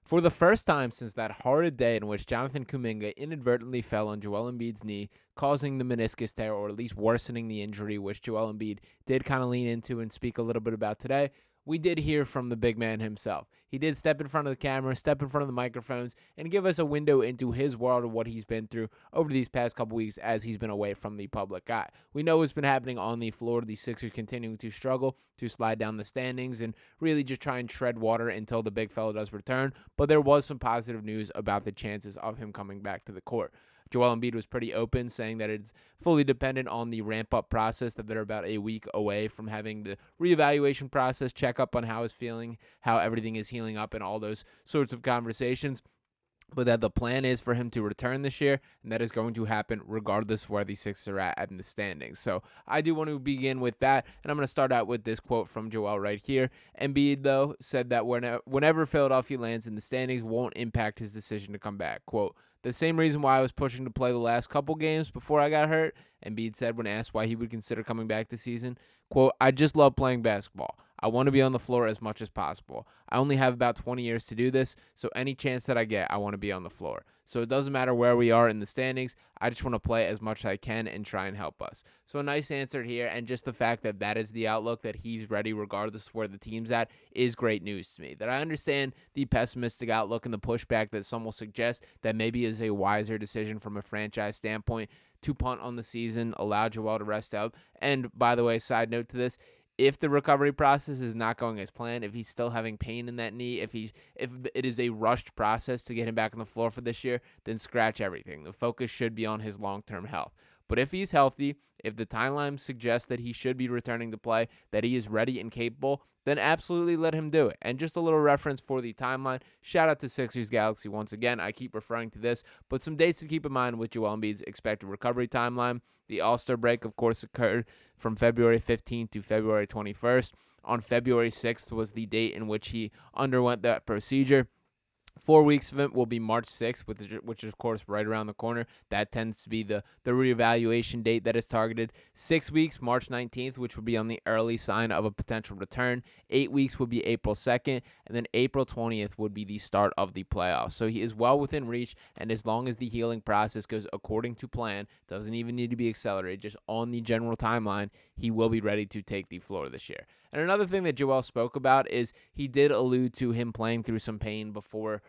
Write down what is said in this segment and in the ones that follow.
For the first time since that horrid day in which Jonathan Kuminga inadvertently fell on Joel Embiid's knee, causing the meniscus tear or at least worsening the injury, which Joel Embiid did kind of lean into and speak a little bit about today, we did hear from the big man himself. He did step in front of the camera, step in front of the microphones, and give us a window into his world and what he's been through over these past couple weeks as he's been away from the public eye. We know what's been happening on the floor. The Sixers continuing to struggle to slide down the standings and really just try and tread water until the big fella does return. But there was some positive news about the chances of him coming back to the court. Joel Embiid was pretty open, saying that it's fully dependent on the ramp-up process, that they're about a week away from having the reevaluation process, check up on how he's feeling, how everything is healing up, and all those sorts of conversations. But that the plan is for him to return this year, and that is going to happen regardless of where the Sixers are at in the standings. So I do want to begin with that, and I'm going to start out with this quote from Joel right here. Embiid, though, said that whenever Philadelphia lands in the standings won't impact his decision to come back. Quote, the same reason why I was pushing to play the last couple games before I got hurt, Embiid said when asked why he would consider coming back this season. Quote, I just love playing basketball. I want to be on the floor as much as possible. I only have about 20 years to do this, so any chance that I get, I want to be on the floor. So it doesn't matter where we are in the standings. I just want to play as much as I can and try and help us. So a nice answer here, and just the fact that that is the outlook, that he's ready regardless of where the team's at, is great news to me. That I understand the pessimistic outlook and the pushback that some will suggest that maybe is a wiser decision from a franchise standpoint to punt on the season, allow Joel to rest out. And by the way, side note to this, if the recovery process is not going as planned, if he's still having pain in that knee, if it is a rushed process to get him back on the floor for this year, then scratch everything. The focus should be on his long-term health. But if he's healthy, if the timeline suggests that he should be returning to play, that he is ready and capable, then absolutely let him do it. And just a little reference for the timeline, shout out to Sixers Galaxy once again. I keep referring to this, but some dates to keep in mind with Joel Embiid's expected recovery timeline. The All-Star break, of course, occurred from February 15th to February 21st. On February 6th was the date in which he underwent that procedure. 4 weeks of it will be March 6th, which is, of course, right around the corner. That tends to be the reevaluation date that is targeted. 6 weeks, March 19th, which would be on the early sign of a potential return. 8 weeks would be April 2nd, and then April 20th would be the start of the playoffs. So he is well within reach, and as long as the healing process goes according to plan, doesn't even need to be accelerated, just on the general timeline, he will be ready to take the floor this year. And another thing that Joel spoke about is he did allude to him playing through some pain before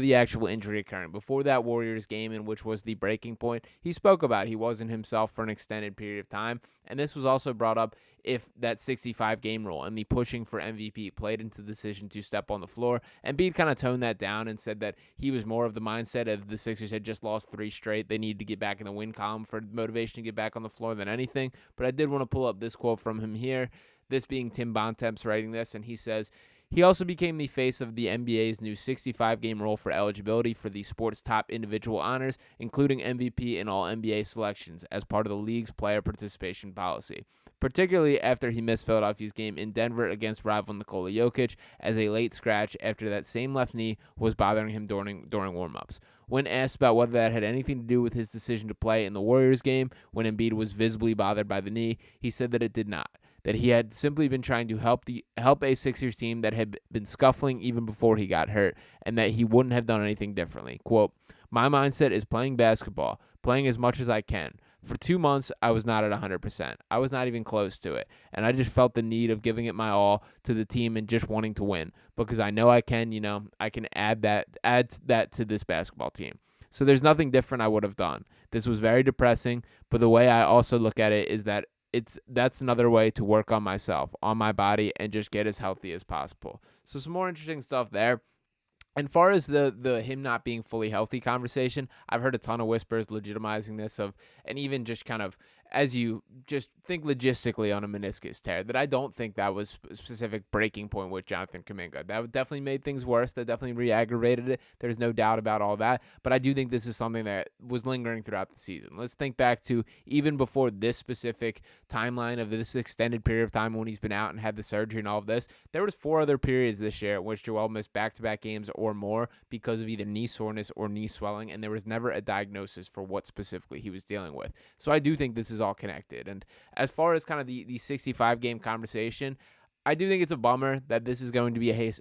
the actual injury occurring, before that Warriors game, in which was the breaking point. He spoke about he wasn't himself for an extended period of time, and this was also brought up if that 65-game rule and the pushing for MVP played into the decision to step on the floor. Embiid kind of toned that down and said that he was more of the mindset of the Sixers had just lost 3 straight. They needed to get back in the win column for motivation to get back on the floor than anything. But I did want to pull up this quote from him here, this being Tim Bontemps writing this, and he says, he also became the face of the NBA's new 65-game rule for eligibility for the sport's top individual honors, including MVP and all NBA selections, as part of the league's player participation policy, particularly after he missed Philadelphia's game in Denver against rival Nikola Jokic as a late scratch after that same left knee was bothering him during warm-ups. When asked about whether that had anything to do with his decision to play in the Warriors game when Embiid was visibly bothered by the knee, he said that it did not, that he had simply been trying to help a Sixers team that had been scuffling even before he got hurt, and that he wouldn't have done anything differently. Quote, my mindset is playing basketball, playing as much as I can. For 2 months, I was not at 100%. I was not even close to it, and I just felt the need of giving it my all to the team and just wanting to win, because I know I can, I can add that to this basketball team. So there's nothing different I would have done. This was very depressing, but the way I also look at it is that that's another way to work on myself, on my body, and just get as healthy as possible. So some more interesting stuff there. And far as the him not being fully healthy conversation, I've heard a ton of whispers legitimizing this and even just kind of as you just think logistically on a meniscus tear, that I don't think that was a specific breaking point with Jonathan Kuminga. That definitely made things worse. That definitely re-aggravated it. There's no doubt about all that. But I do think this is something that was lingering throughout the season. Let's think back to even before this specific timeline of this extended period of time when he's been out and had the surgery and all of this. There was 4 other periods this year in which Joel missed back-to-back games or more because of either knee soreness or knee swelling, and there was never a diagnosis for what specifically he was dealing with. So I do think this is all connected. And as far as kind of the 65-game conversation, I do think it's a bummer that this is going to be a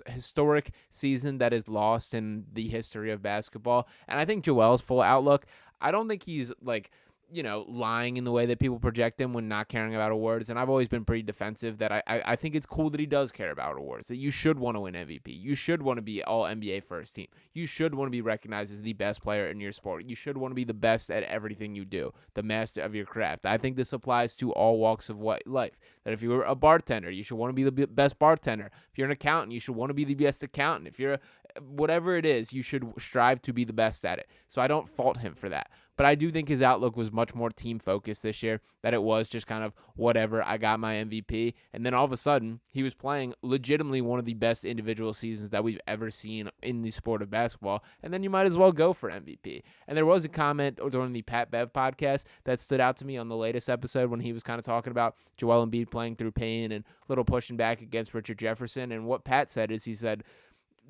historic season that is lost in the history of basketball. And I think Joel's full outlook, I don't think he's like, lying in the way that people project him when not caring about awards. And I've always been pretty defensive that I think it's cool that he does care about awards, that you should want to win MVP. You should want to be all NBA first team. You should want to be recognized as the best player in your sport. You should want to be the best at everything you do, the master of your craft. I think this applies to all walks of life, that if you're a bartender, you should want to be the best bartender. If you're an accountant, you should want to be the best accountant. If you're whatever it is, you should strive to be the best at it. So I don't fault him for that. But I do think his outlook was much more team-focused this year, that it was just kind of whatever, I got my MVP. And then all of a sudden, he was playing legitimately one of the best individual seasons that we've ever seen in the sport of basketball. And then you might as well go for MVP. And there was a comment during the Pat Bev podcast that stood out to me on the latest episode when he was kind of talking about Joel Embiid playing through pain and little pushing back against Richard Jefferson. And what Pat said is he said,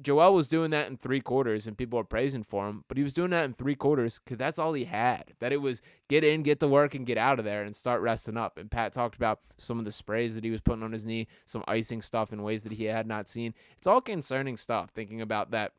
Joel was doing that in 3 quarters, and people are praising for him, but he was doing that in 3 quarters because that's all he had. That it was get in, get to work, and get out of there and start resting up. And Pat talked about some of the sprays that he was putting on his knee, some icing stuff in ways that he had not seen. It's all concerning stuff, thinking about that,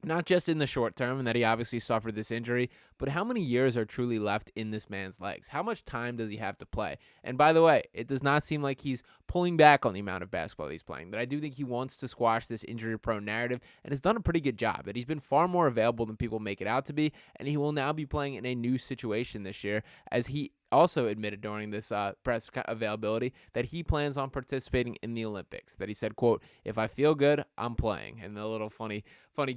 not just in the short term and that he obviously suffered this injury, but how many years are truly left in this man's legs? How much time does he have to play? And by the way, it does not seem like he's pulling back on the amount of basketball that he's playing. That I do think he wants to squash this injury-prone narrative and has done a pretty good job. That he's been far more available than people make it out to be, and he will now be playing in a new situation this year, as he also admitted during this press availability that he plans on participating in the Olympics. That he said, quote, "If I feel good, I'm playing." And the little funny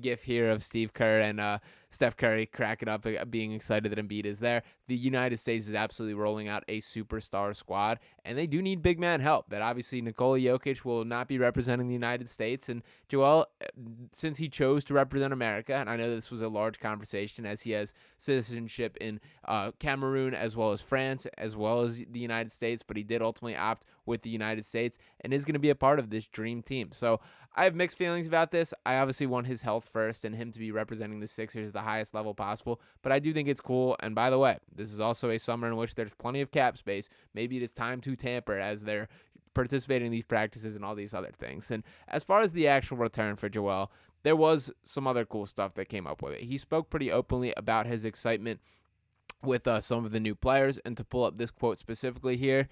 gif here of Steve Kerr and Steph Curry cracking up, being excited that Embiid is there. The United States is absolutely rolling out a superstar squad, and they do need big man help. That obviously Nikola Jokic will not be representing the United States, and Joel, since he chose to represent America, and I know this was a large conversation as he has citizenship in Cameroon as well as France as well as the United States, but he did ultimately opt with the United States and is going to be a part of this dream team. So I have mixed feelings about this. I obviously want his health first and him to be representing the Sixers at the highest level possible, but I do think it's cool. And by the way, this is also a summer in which there's plenty of cap space. Maybe it is time to tamper as they're participating in these practices and all these other things. And as far as the actual return for Joel, there was some other cool stuff that came up with it. He spoke pretty openly about his excitement with some of the new players. And to pull up this quote specifically here,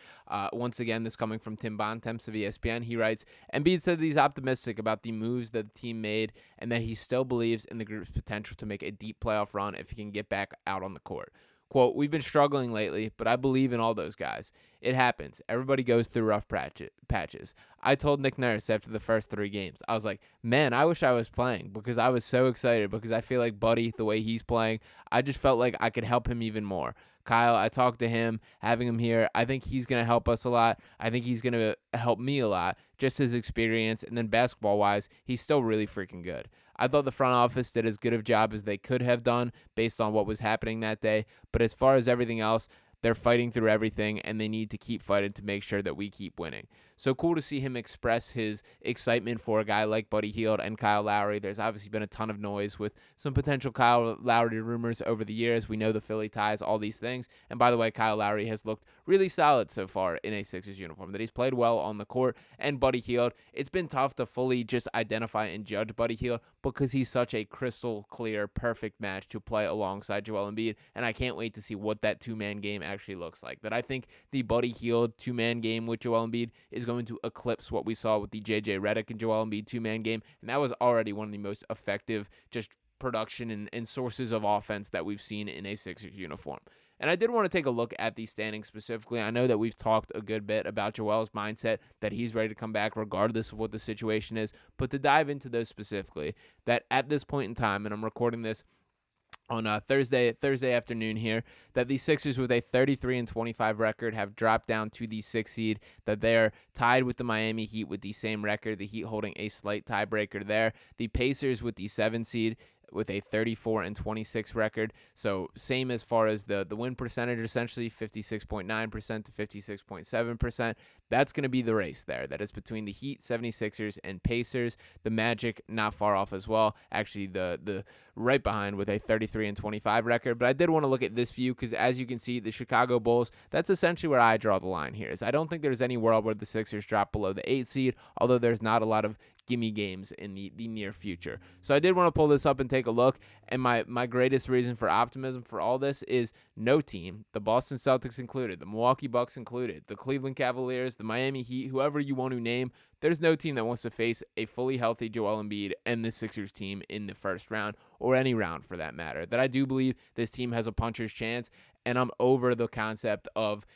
once again, this coming from Tim Bontemps of ESPN, he writes, Embiid said that he's optimistic about the moves that the team made and that he still believes in the group's potential to make a deep playoff run if he can get back out on the court. Quote, "We've been struggling lately, but I believe in all those guys. It happens. Everybody goes through rough patches. I told Nick Nurse after the first 3 games, I was like, man, I wish I was playing because I was so excited because I feel like Buddy, the way he's playing, I just felt like I could help him even more. Kyle, I talked to him, having him here. I think he's going to help us a lot. I think he's going to help me a lot, just his experience. And then basketball-wise, he's still really freaking good. I thought the front office did as good of a job as they could have done based on what was happening that day. But as far as everything else, they're fighting through everything, and they need to keep fighting to make sure that we keep winning. So cool to see him express his excitement for a guy like Buddy Hield and Kyle Lowry. There's obviously been a ton of noise with some potential Kyle Lowry rumors over the years. We know the Philly ties, all these things. And by the way, Kyle Lowry has looked really solid so far in a Sixers uniform, that he's played well on the court. And Buddy Hield, it's been tough to fully just identify and judge Buddy Hield because he's such a crystal clear, perfect match to play alongside Joel Embiid. And I can't wait to see what that 2-man game actually looks like. That I think the Buddy Hield 2-man game with Joel Embiid is going to eclipse what we saw with the JJ Redick and Joel Embiid 2-man game, and that was already one of the most effective just production and sources of offense that we've seen in a Sixers uniform. And I did want to take a look at the standings specifically. I know that we've talked a good bit about Joel's mindset, that he's ready to come back regardless of what the situation is, but to dive into those specifically, that at this point in time, and I'm recording this on Thursday afternoon here, that the Sixers with a 33-25 record have dropped down to the 6th seed, that they're tied with the Miami Heat with the same record, the Heat holding a slight tiebreaker there. The Pacers with the 7th seed with a 34-26 record. So same as far as the win percentage, essentially 56.9% to 56.7%. That's going to be the race there. That is between the Heat, 76ers, and Pacers. The Magic not far off as well. Actually, the right behind with a 33-25 record. But I did want to look at this view because, as you can see, the Chicago Bulls, that's essentially where I draw the line here. Is I don't think there's any world where the Sixers drop below the 8 seed, although there's not a lot of gimme games in the near future. So I did want to pull this up and take a look. And my greatest reason for optimism for all this is no team, the Boston Celtics included, the Milwaukee Bucks included, the Cleveland Cavaliers, the Miami Heat, whoever you want to name, there's no team that wants to face a fully healthy Joel Embiid and the Sixers team in the first round, or any round for that matter. That I do believe this team has a puncher's chance, and I'm over the concept of,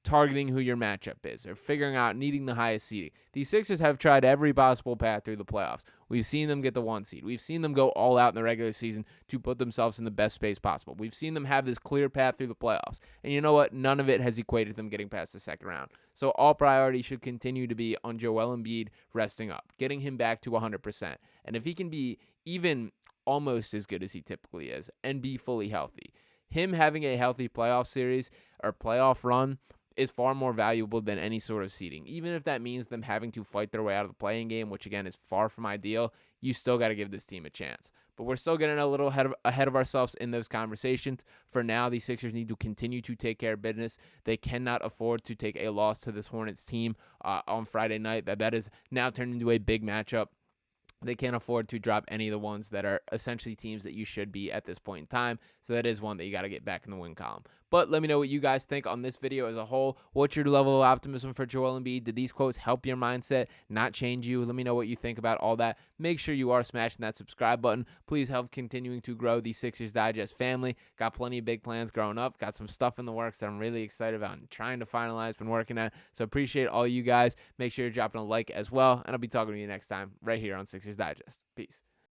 targeting who your matchup is or figuring out needing the highest seeding. These Sixers have tried every possible path through the playoffs. We've seen them get the 1 seed. We've seen them go all out in the regular season to put themselves in the best space possible. We've seen them have this clear path through the playoffs. And you know what? None of it has equated them getting past the second round. So all priority should continue to be on Joel Embiid resting up, getting him back to 100%. And if he can be even almost as good as he typically is and be fully healthy, him having a healthy playoff series or playoff run is far more valuable than any sort of seeding. Even if that means them having to fight their way out of the playing game, which again is far from ideal, you still got to give this team a chance. But we're still getting a little ahead of ourselves in those conversations. For now, the Sixers need to continue to take care of business. They cannot afford to take a loss to this Hornets team on Friday night. That is now turned into a big matchup. They can't afford to drop any of the ones that are essentially teams that you should be at this point in time. So that is one that you got to get back in the win column. But let me know what you guys think on this video as a whole. What's your level of optimism for Joel Embiid? Did these quotes help your mindset, not change you? Let me know what you think about all that. Make sure you are smashing that subscribe button. Please help continuing to grow the Sixers Digest family. Got plenty of big plans growing up. Got some stuff in the works that I'm really excited about and trying to finalize, been working on. So appreciate all you guys. Make sure you're dropping a like as well. And I'll be talking to you next time right here on Sixers Digest. Peace.